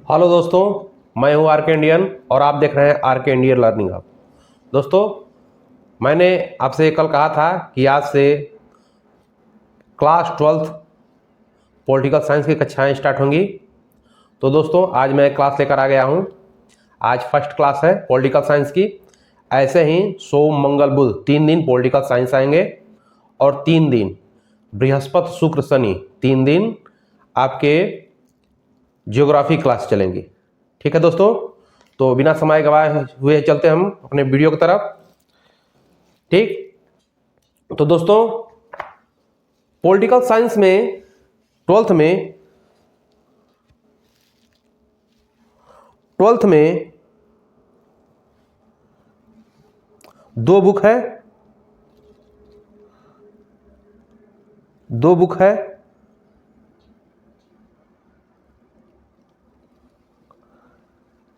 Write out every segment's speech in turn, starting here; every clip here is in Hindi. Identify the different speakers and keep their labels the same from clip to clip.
Speaker 1: हेलो दोस्तों, मैं हूं आर के इंडियन और आप देख रहे हैं आर के इंडियन लर्निंग हब। दोस्तों, मैंने आपसे कल कहा था कि आज से क्लास 12th पॉलिटिकल साइंस की कक्षाएं स्टार्ट होंगी। तो दोस्तों, आज मैं क्लास लेकर आ गया हूं। आज फर्स्ट क्लास है पॉलिटिकल साइंस की। ऐसे ही सोम मंगल बुध 3 दिन पॉलिटिकल साइंस आएंगे और 3 दिन बृहस्पति शुक्र शनि 3 दिन आपके जियोग्राफी क्लास चलेंगी। ठीक है दोस्तों, तो बिना समय गवाए हुए चलते हम अपने वीडियो की तरफ। ठीक, तो दोस्तों, पॉलिटिकल साइंस में 12th में 2 बुक है।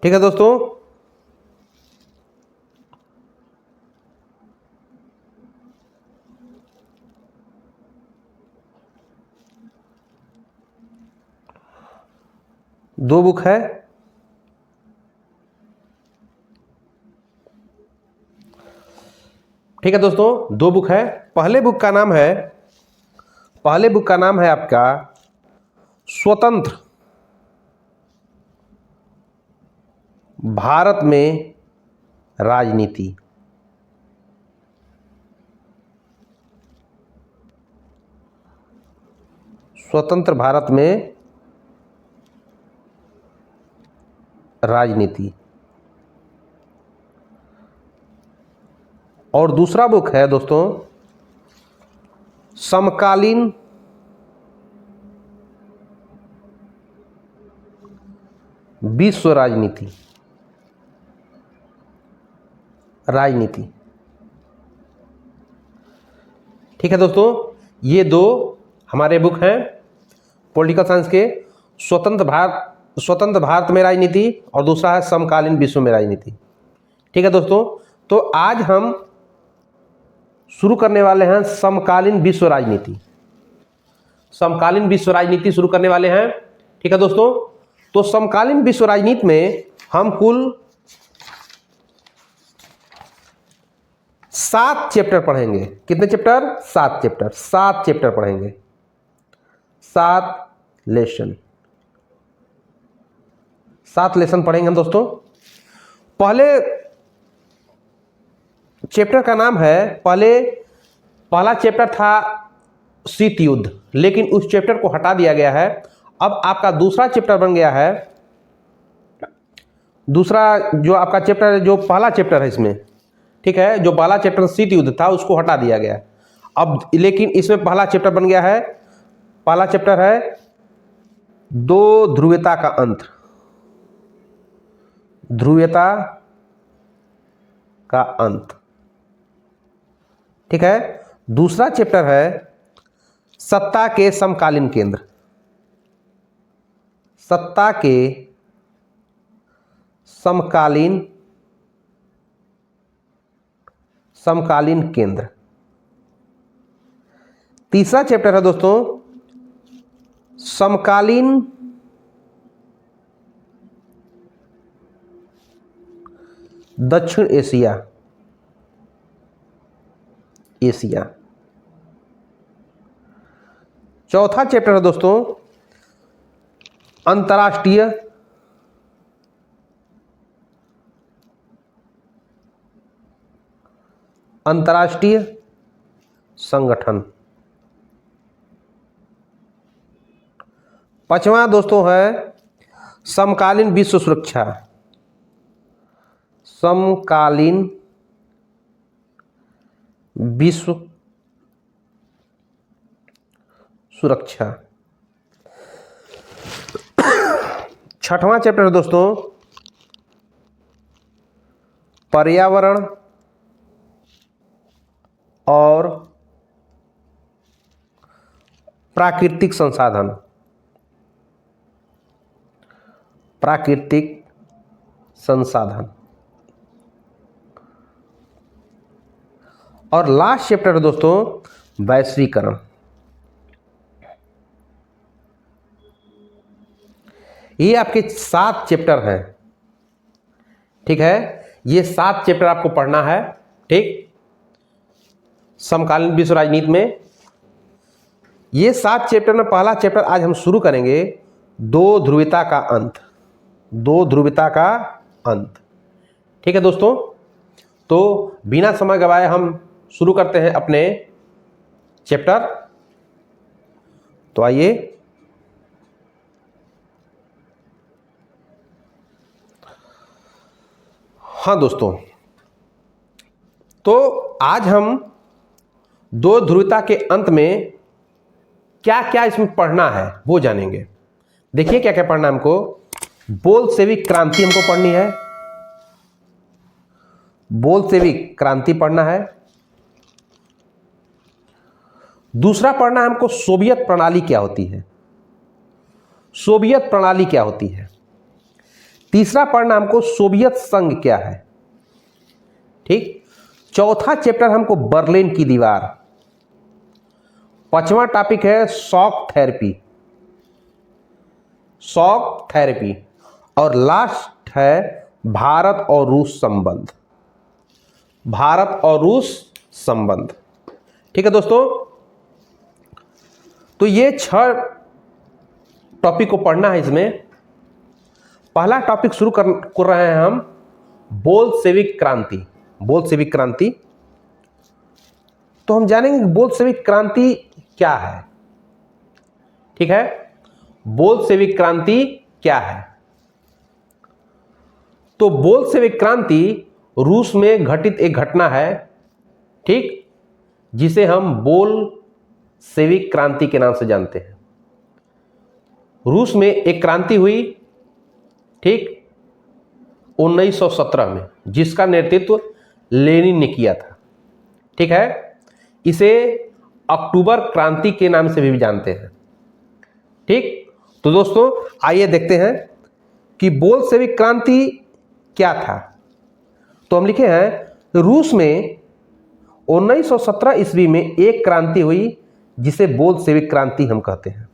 Speaker 1: ठीक है दोस्तों, दो बुक है। ठीक है दोस्तों, 2 बुक है। पहले बुक का नाम है आपका स्वतंत्र भारत में राजनीति। स्वतंत्र भारत में राजनीति। और दूसरा बुक है दोस्तों समकालीन विश्व राजनीति। ठीक है दोस्तों, ये 2 हमारे बुक हैं पॉलिटिकल साइंस के। स्वतंत्र भारत में राजनीति और दूसरा है समकालीन विश्व में राजनीति। ठीक है दोस्तों, तो आज हम शुरू करने वाले हैं समकालीन विश्व राजनीति। शुरू करने वाले हैं। ठीक है दोस्तों, तो समकालीन विश्व राजनीति में हम कुल 7 चैप्टर पढ़ेंगे। कितने चैप्टर? 7 चैप्टर। 7 चैप्टर पढ़ेंगे, 7 लेसन। 7 लेसन पढ़ेंगे हम दोस्तों। पहले चैप्टर का नाम है, पहला चैप्टर था शीत युद्ध, लेकिन उस चैप्टर को हटा दिया गया है। अब आपका दूसरा चैप्टर बन गया है। दूसरा जो आपका चैप्टर है, जो पहला चैप्टर है इसमें, ठीक है, जो पहला चैप्टर शीत युद्ध था उसको हटा दिया गया अब, लेकिन इसमें पहला चैप्टर बन गया है। पहला चैप्टर है 2 ध्रुवीयता का अंत। ठीक है। दूसरा चैप्टर है सत्ता के समकालीन केंद्र। समकालीन केंद्र। तीसरा चैप्टर है दोस्तों समकालीन दक्षिण एशिया। चौथा चैप्टर है दोस्तों अंतर्राष्ट्रीय संगठन। पांचवा दोस्तों है समकालीन विश्व सुरक्षा। छठवां चैप्टर है दोस्तों पर्यावरण और प्राकृतिक संसाधन। और लास्ट चैप्टर है दोस्तों वैश्वीकरण। ये आपके 7 चैप्टर हैं, ठीक है। ये 7 चैप्टर आपको पढ़ना है, ठीक। समकालीन विश्व राजनीति में ये 7 चैप्टर में पहला चैप्टर आज हम शुरू करेंगे, दो ध्रुवीयता का अंत। दो ध्रुवीयता का अंत, ठीक है दोस्तों। तो बिना समय गवाए हम शुरू करते हैं अपने चैप्टर। तो आइए, हाँ दोस्तों, तो आज हम दो ध्रुवीयता के अंत में क्या क्या इसमें पढ़ना है वो जानेंगे। देखिए क्या क्या पढ़ना हमको। बोल्शेविक क्रांति हमको पढ़नी है, बोल्शेविक क्रांति पढ़ना है। दूसरा पढ़ना है हमको सोवियत प्रणाली क्या होती है, सोवियत प्रणाली क्या होती है। तीसरा पढ़ना हमको सोवियत संघ क्या है, ठीक। चौथा चैप्टर हमको बर्लिन की दीवार। पांचवा टॉपिक है शॉक थेरेपी, शॉक थेरेपी। और लास्ट है भारत और रूस संबंध, भारत और रूस संबंध, ठीक है दोस्तों। तो ये 6 टॉपिक को पढ़ना है। इसमें पहला टॉपिक शुरू कर रहे हैं हम, बोल्शेविक क्रांति। बोल्शेविक क्रांति, तो हम जानेंगे कि बोल्शेविक क्रांति क्या है, ठीक है। बोल्शेविक क्रांति क्या है। तो बोल्शेविक क्रांति रूस में घटित एक घटना है, ठीक, जिसे हम बोल्शेविक क्रांति के नाम से जानते हैं। रूस में एक क्रांति हुई, ठीक, 1917 में, जिसका नेतृत्व लेनिन ने किया था, ठीक है। इसे अक्टूबर क्रांति के नाम से भी जानते हैं, ठीक। तो दोस्तों आइए देखते हैं कि बोल्शेविक क्रांति क्या था। तो हम लिखे हैं, रूस में 1917 ईस्वी में एक क्रांति हुई जिसे बोल्शेविक क्रांति हम कहते हैं।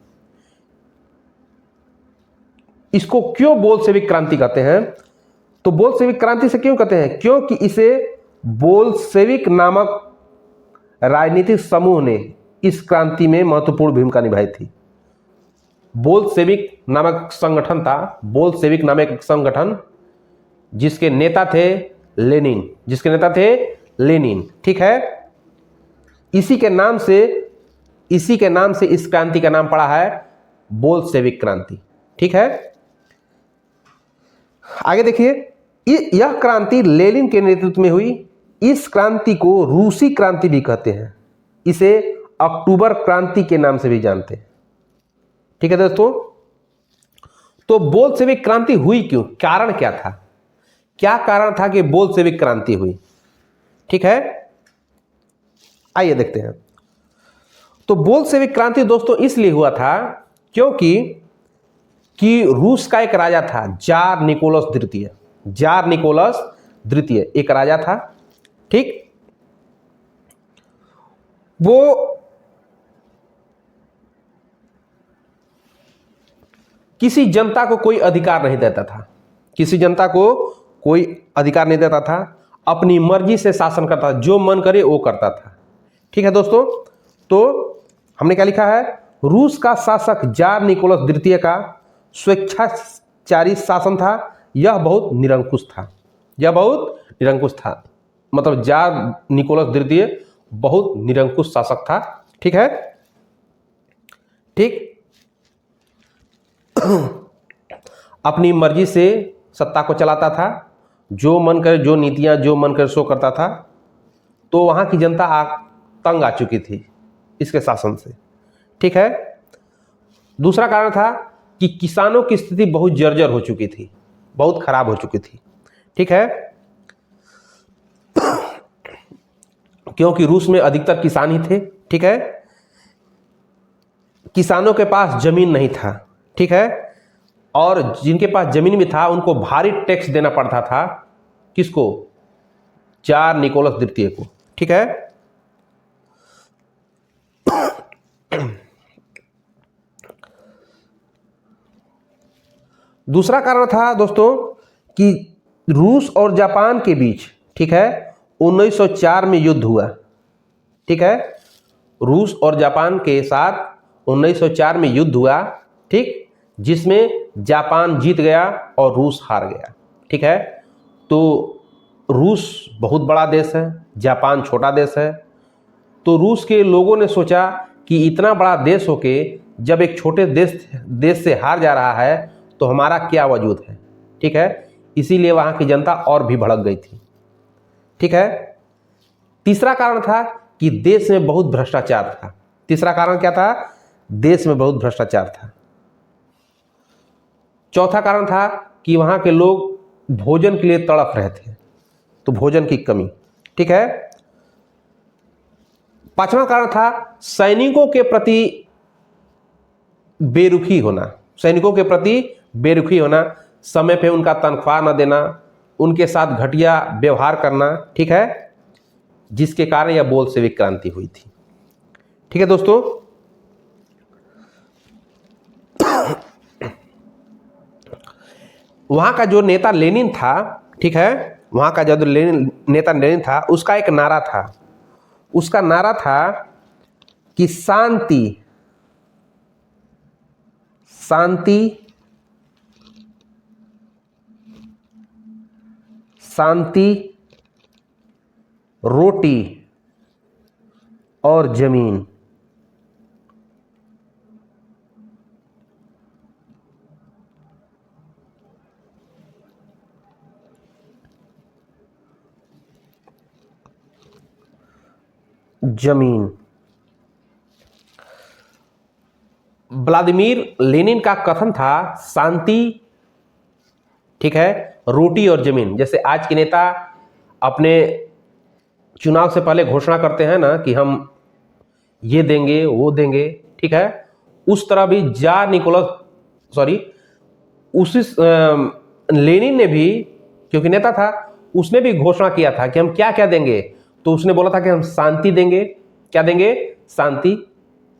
Speaker 1: इसको क्यों बोल्शेविक क्रांति कहते हैं? तो बोल्शेविक क्रांति से क्यों कहते हैं? क्योंकि इसे बोल्शेविक नामक राजनीतिक समूह ने इस क्रांति में महत्वपूर्ण भूमिका निभाई थी। बोल्शेविक नामक संगठन था, बोल्शेविक नामक एक संगठन जिसके नेता थे लेनिन, जिसके नेता थे लेनिन, ठीक है। इसी के नाम से इस क्रांति का नाम पड़ा है बोल्शेविक क्रांति, ठीक है। आगे देखिए, यह क्रांति लेनिन के नेतृत्व में हुई। इस क्रांति को रूसी क्रांति भी कहते हैं, इसे अक्टूबर क्रांति के नाम से भी जानते हैं, ठीक है दोस्तों। तो बोल्शेविक क्रांति हुई क्यों, कारण क्या था, क्या कारण था कि बोल्शेविक क्रांति हुई, ठीक है। आइए देखते हैं। तो बोल्शेविक क्रांति दोस्तों इसलिए हुआ था क्योंकि रूस का एक राजा था, जार निकोलस द्वितीय। जार निकोलस द्वितीय एक राजा था, ठीक। वो किसी जनता को कोई अधिकार नहीं देता था, किसी जनता को कोई अधिकार नहीं देता था, अपनी मर्जी से शासन करता था, जो मन करे वो करता था, ठीक है दोस्तों। तो हमने क्या लिखा है, रूस का शासक जार निकोलस द्वितीय का स्वेच्छाचारी शासन था। यह बहुत निरंकुश था, यह बहुत निरंकुश था, मतलब जार निकोलस द्वितीय बहुत निरंकुश शासक था, ठीक है, ठीक। अपनी मर्जी से सत्ता को चलाता था, जो मन करे, जो नीतियां जो मन करे सो करता था। तो वहां की जनता तंग आ चुकी थी इसके शासन से, ठीक है। दूसरा कारण था कि किसानों की स्थिति बहुत जर्जर हो चुकी थी, बहुत खराब हो चुकी थी, ठीक है। क्योंकि रूस में अधिकतर किसान ही थे, ठीक है। किसानों के पास जमीन नहीं था, ठीक है। और जिनके पास जमीन भी था उनको भारी टैक्स देना पड़ता था, किसको? जार निकोलस द्वितीय को, ठीक है। दूसरा कारण था दोस्तों कि रूस और जापान के बीच, ठीक है, 1904 में युद्ध हुआ। ठीक है, रूस और जापान के साथ 1904 में युद्ध हुआ, ठीक, जिसमें जापान जीत गया और रूस हार गया। ठीक है, तो रूस बहुत बड़ा देश है, जापान छोटा देश है। तो रूस के लोगों ने सोचा कि इतना बड़ा देश होके जब एक छोटे देश से हार जा रहा है तो हमारा क्या वजूद है। ठीक है, इसीलिए वहाँ की जनता और भी भड़क गई थी। ठीक है, तीसरा कारण था कि देश में बहुत भ्रष्टाचार था। तीसरा कारण क्या था? देश में बहुत भ्रष्टाचार था। चौथा कारण था कि वहाँ के लोग भोजन के लिए तड़प रहे थे, तो भोजन की कमी। ठीक है, पांचवा कारण था सैनिकों के प्रति बेरुखी होना। सैनिकों के प्रति बेरुखी होना, समय पे उनका तनख्वाह न देना, उनके साथ घटिया व्यवहार करना। ठीक है, जिसके कारण यह बोल्शेविक क्रांति हुई थी। ठीक है दोस्तों, वहां का जो नेता लेनिन था, ठीक है, वहां का जो नेता लेनिन था, उसका एक नारा था। उसका नारा था कि शांति शांति शांति, रोटी और जमीन। जमीन। व्लादिमीर लेनिन का कथन था शांति, ठीक है, रोटी और जमीन। जैसे आज के नेता अपने चुनाव से पहले घोषणा करते हैं ना कि हम ये देंगे वो देंगे, ठीक है, उस तरह भी उसी लेनिन ने भी, क्योंकि नेता था, उसने भी घोषणा किया था कि हम क्या क्या देंगे। तो उसने बोला था कि हम शांति देंगे। क्या देंगे? शांति।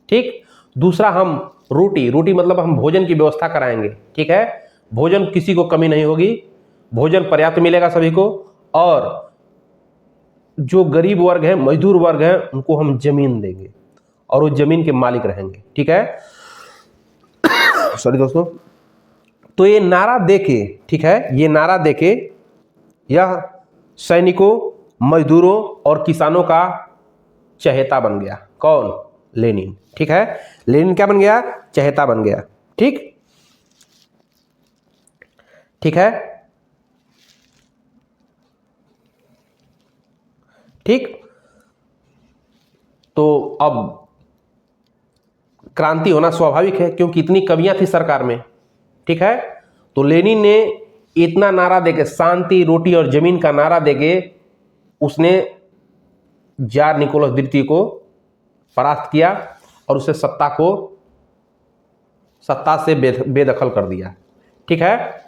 Speaker 1: ठीक। दूसरा, हम रोटी मतलब हम भोजन की व्यवस्था कराएंगे। ठीक है, भोजन किसी को कमी नहीं होगी, भोजन पर्याप्त मिलेगा सभी को। और जो गरीब वर्ग है, मजदूर वर्ग है, उनको हम जमीन देंगे और वो जमीन के मालिक रहेंगे। ठीक है, सॉरी दोस्तों। तो ये नारा देके, ठीक है, ये नारा देके यह सैनिकों, मजदूरों और किसानों का चहेता बन गया। कौन? लेनिन। ठीक है, लेनिन क्या बन गया? चहेता बन गया। ठीक, ठीक है, ठीक। तो अब क्रांति होना स्वाभाविक है, क्योंकि इतनी कमियां थी सरकार में। ठीक है, तो लेनिन ने इतना नारा देके, शांति, रोटी और जमीन का नारा देके, उसने जार निकोलस द्वितीय को परास्त किया और उसे सत्ता से बेदखल कर दिया। ठीक है,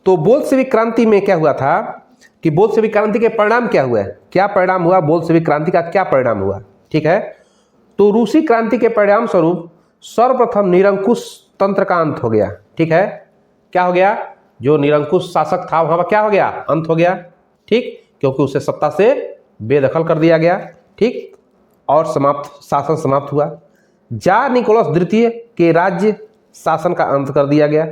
Speaker 1: तो बोल्शेविक क्रांति में क्या हुआ था कि बोल्शेविक क्रांति के परिणाम क्या हुए? क्या परिणाम हुआ? बोल्शेविक क्रांति का क्या परिणाम हुआ? ठीक है, तो रूसी क्रांति के परिणाम स्वरूप सर्वप्रथम निरंकुश तंत्र का अंत हो गया। ठीक है, क्या हो गया? जो निरंकुश शासक था वहां पर क्या हो गया? अंत हो गया। ठीक, क्योंकि उसे सत्ता से बेदखल कर दिया गया। ठीक, और शासन समाप्त हुआ। जार निकोलस द्वितीय के राज्य शासन का अंत कर दिया गया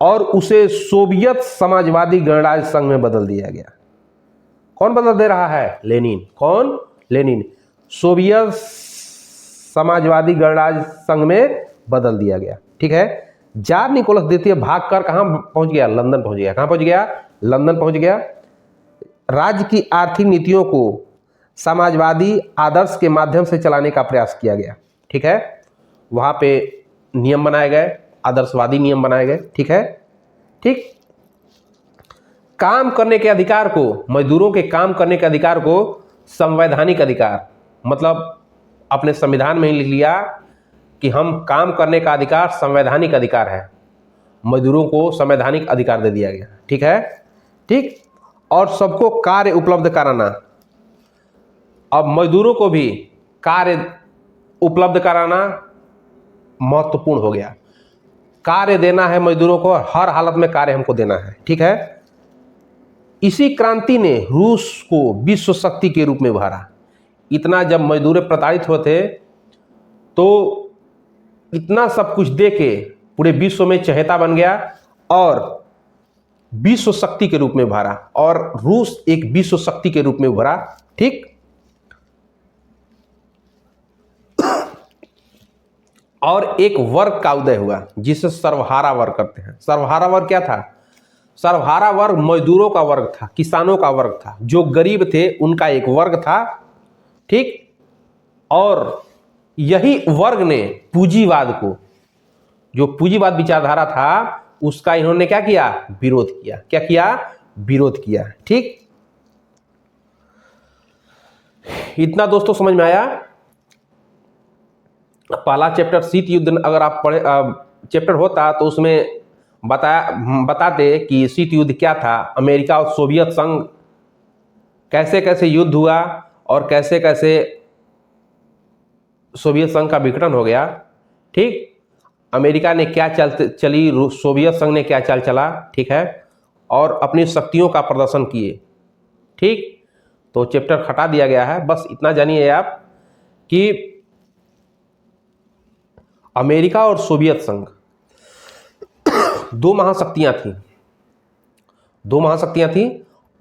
Speaker 1: और उसे सोवियत समाजवादी गणराज्य संघ में बदल दिया गया। कौन बदल दे रहा है? लेनिन। कौन? लेनिन। सोवियत समाजवादी गणराज्य संघ में बदल दिया गया। ठीक है, जार निकोलस द्वितीय भागकर कहां पहुंच गया? लंदन पहुंच गया। कहां पहुंच गया? लंदन पहुंच गया। राज्य की आर्थिक नीतियों को समाजवादी आदर्श के माध्यम से चलाने का प्रयास किया गया। ठीक है, वहां पे नियम बनाए गए, आदर्शवादी नियम बनाए गए। ठीक है, ठीक। काम करने के अधिकार को, मजदूरों के काम करने के अधिकार को संवैधानिक अधिकार, मतलब अपने संविधान में ही लिख लिया कि हम काम करने का अधिकार संवैधानिक अधिकार है। मजदूरों को संवैधानिक अधिकार दे दिया गया। ठीक है, ठीक। और सबको कार्य उपलब्ध कराना। अब मजदूरों को भी कार्य उपलब्ध कराना महत्वपूर्ण हो गया। कार्य देना है मजदूरों को, हर हालत में कार्य हमको देना है, ठीक है। इसी क्रांति ने रूस को विश्व शक्ति के रूप में उभारा। इतना जब मजदूर प्रताड़ित होते तो इतना सब कुछ दे के पूरे विश्व में चहेता बन गया और विश्व शक्ति के रूप में उभरा, और रूस एक विश्व शक्ति के रूप में उभरा, ठीक। और एक वर्ग का उदय हुआ जिसे सर्वहारा वर्ग कहते हैं। सर्वहारा वर्ग क्या था? सर्वहारा वर्ग मजदूरों का वर्ग था, किसानों का वर्ग था, जो गरीब थे उनका एक वर्ग था, ठीक। और यही वर्ग ने पूंजीवाद को, जो पूंजीवाद विचारधारा था, उसका इन्होंने क्या किया? विरोध किया। क्या किया? विरोध किया, ठीक। इतना दोस्तों समझ में आया। पहला चैप्टर शीत युद्ध अगर आप पढ़े चैप्टर होता तो उसमें बताते कि शीत युद्ध क्या था, अमेरिका और सोवियत संघ कैसे कैसे युद्ध हुआ और कैसे कैसे सोवियत संघ का विघटन हो गया, ठीक। अमेरिका ने क्या चली, सोवियत संघ ने क्या चाल चला, ठीक है, और अपनी शक्तियों का प्रदर्शन किए, ठीक। तो चैप्टर हटा दिया गया है। बस इतना जानिए आप कि अमेरिका और सोवियत संघ दो महाशक्तियां थीं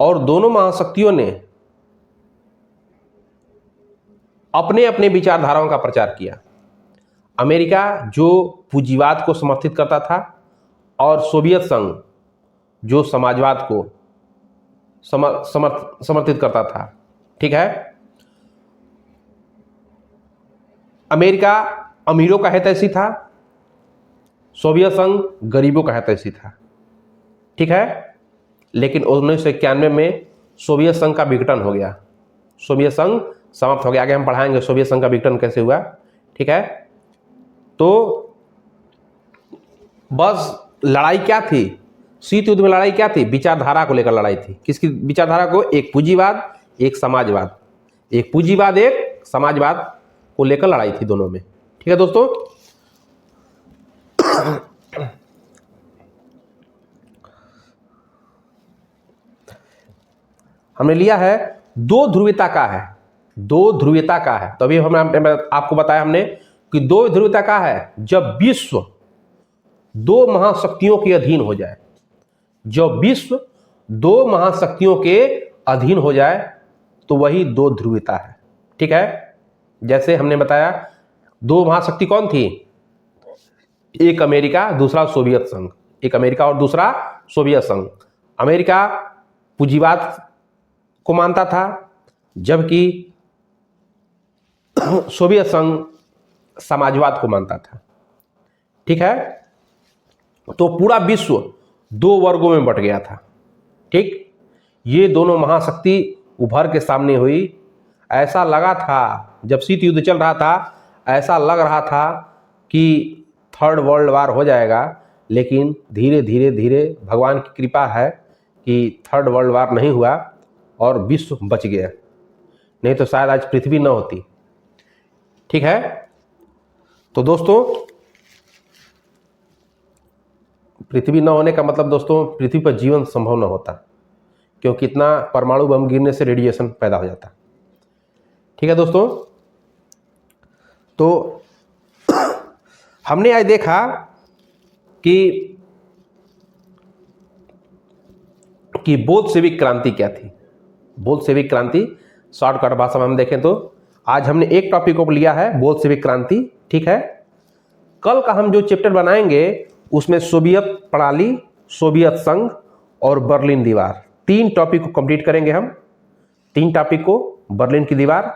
Speaker 1: और दोनों महाशक्तियों ने अपने अपने विचारधाराओं का प्रचार किया। अमेरिका जो पूंजीवाद को समर्थित करता था और सोवियत संघ जो समाजवाद को समर्थित करता था, ठीक है। अमेरिका अमीरों का हितैषी था, सोवियत संघ गरीबों का हितैषी था, ठीक है। लेकिन 1991 में सोवियत संघ का विघटन हो गया, सोवियत संघ समाप्त हो गया। आगे हम पढ़ाएंगे सोवियत संघ का विघटन कैसे हुआ, ठीक है। तो बस लड़ाई क्या थी? शीत युद्ध में लड़ाई क्या थी? विचारधारा को लेकर लड़ाई थी। किसकी विचारधारा को? एक पूंजीवाद, एक समाजवाद, एक पूंजीवाद, एक समाजवाद को लेकर लड़ाई थी दोनों में, ठीक है दोस्तों। हमने लिया है दो ध्रुवीयता का है, दो ध्रुवीयता का है। तो अभी हमने आपको बताया हमने कि दो ध्रुवीयता का है जब विश्व दो महाशक्तियों के अधीन हो जाए, जब विश्व दो महाशक्तियों के अधीन हो जाए तो वही दो ध्रुवीयता है, ठीक है। जैसे हमने बताया दो महाशक्ति कौन थी? एक अमेरिका, दूसरा सोवियत संघ। एक अमेरिका और दूसरा सोवियत संघ। अमेरिका पूंजीवाद को मानता था जबकि सोवियत संघ समाजवाद को मानता था, ठीक है। तो पूरा विश्व दो वर्गों में बट गया था, ठीक। ये दोनों महाशक्ति उभर के सामने हुई। ऐसा लगा था जब शीत युद्ध चल रहा था, ऐसा लग रहा था कि थर्ड वर्ल्ड वार हो जाएगा, लेकिन धीरे धीरे धीरे भगवान की कृपा है कि थर्ड वर्ल्ड वार नहीं हुआ और विश्व बच गया, नहीं तो शायद आज पृथ्वी न होती, ठीक है। तो दोस्तों पृथ्वी न होने का मतलब दोस्तों पृथ्वी पर जीवन संभव न होता, क्योंकि इतना परमाणु बम गिरने से रेडिएशन पैदा हो जाता, ठीक है दोस्तों। तो हमने आज देखा कि बोल्शेविक क्रांति क्या थी। बोल्शेविक क्रांति शॉर्टकट भाषा में हम देखें तो आज हमने एक टॉपिक को लिया है बोल्शेविक क्रांति, ठीक है। कल का हम जो चैप्टर बनाएंगे उसमें सोवियत प्रणाली, सोवियत संघ और बर्लिन दीवार, तीन टॉपिक को कंप्लीट करेंगे हम। तीन टॉपिक को, बर्लिन की दीवार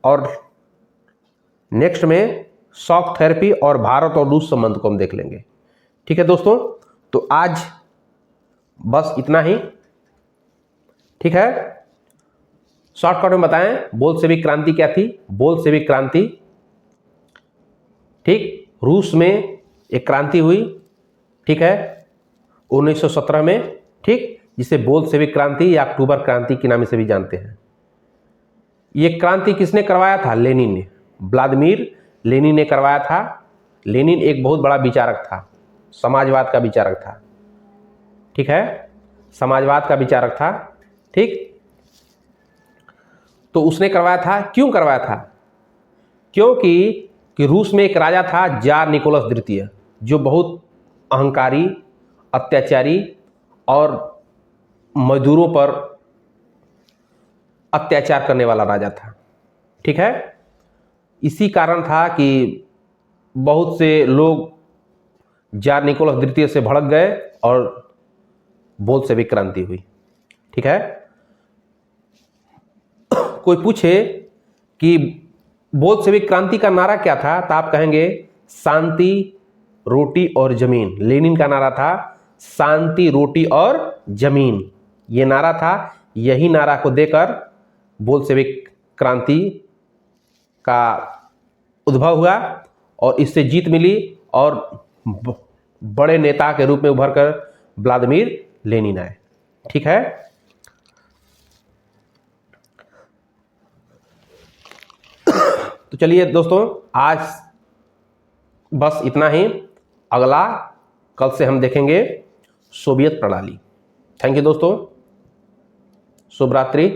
Speaker 1: और नेक्स्ट में शॉक थेरेपी और भारत और रूस संबंध को हम देख लेंगे, ठीक है दोस्तों। तो आज बस इतना ही, ठीक है। शॉर्टकट में बताएं बोल्शेविक क्रांति क्या थी। बोल्शेविक क्रांति, ठीक, रूस में एक क्रांति हुई, ठीक है, 1917 में, ठीक, जिसे बोल्शेविक क्रांति या अक्टूबर क्रांति के नाम से भी जानते हैं। ये क्रांति किसने करवाया था? लेनिन ने, व्लादिमीर लेनिन ने करवाया था। लेनिन एक बहुत बड़ा विचारक था, समाजवाद का विचारक था। ठीक है, समाजवाद का विचारक था। ठीक, तो उसने करवाया था। क्यों करवाया था? क्योंकि रूस में एक राजा था जार निकोलस द्वितीय, जो बहुत अहंकारी, अत्याचारी और मजदूरों पर अत्याचार करने वाला राजा था। ठीक है, इसी कारण था कि बहुत से लोग जार निकोलस द्वितीय से भड़क गए और बोल्शेविक क्रांति हुई। ठीक है, कोई पूछे कि बोल्शेविक क्रांति का नारा क्या था, तो आप कहेंगे शांति, रोटी और जमीन। लेनिन का नारा था शांति, रोटी और जमीन, ये नारा था। यही नारा को देकर बोल्शेविक क्रांति का उद्भव हुआ और इससे जीत मिली और बड़े नेता के रूप में उभर कर व्लादिमीर लेनिन आए। ठीक है, तो चलिए दोस्तों, आज बस इतना ही। अगला कल से हम देखेंगे सोवियत प्रणाली। थैंक यू दोस्तों, शुभ रात्रि।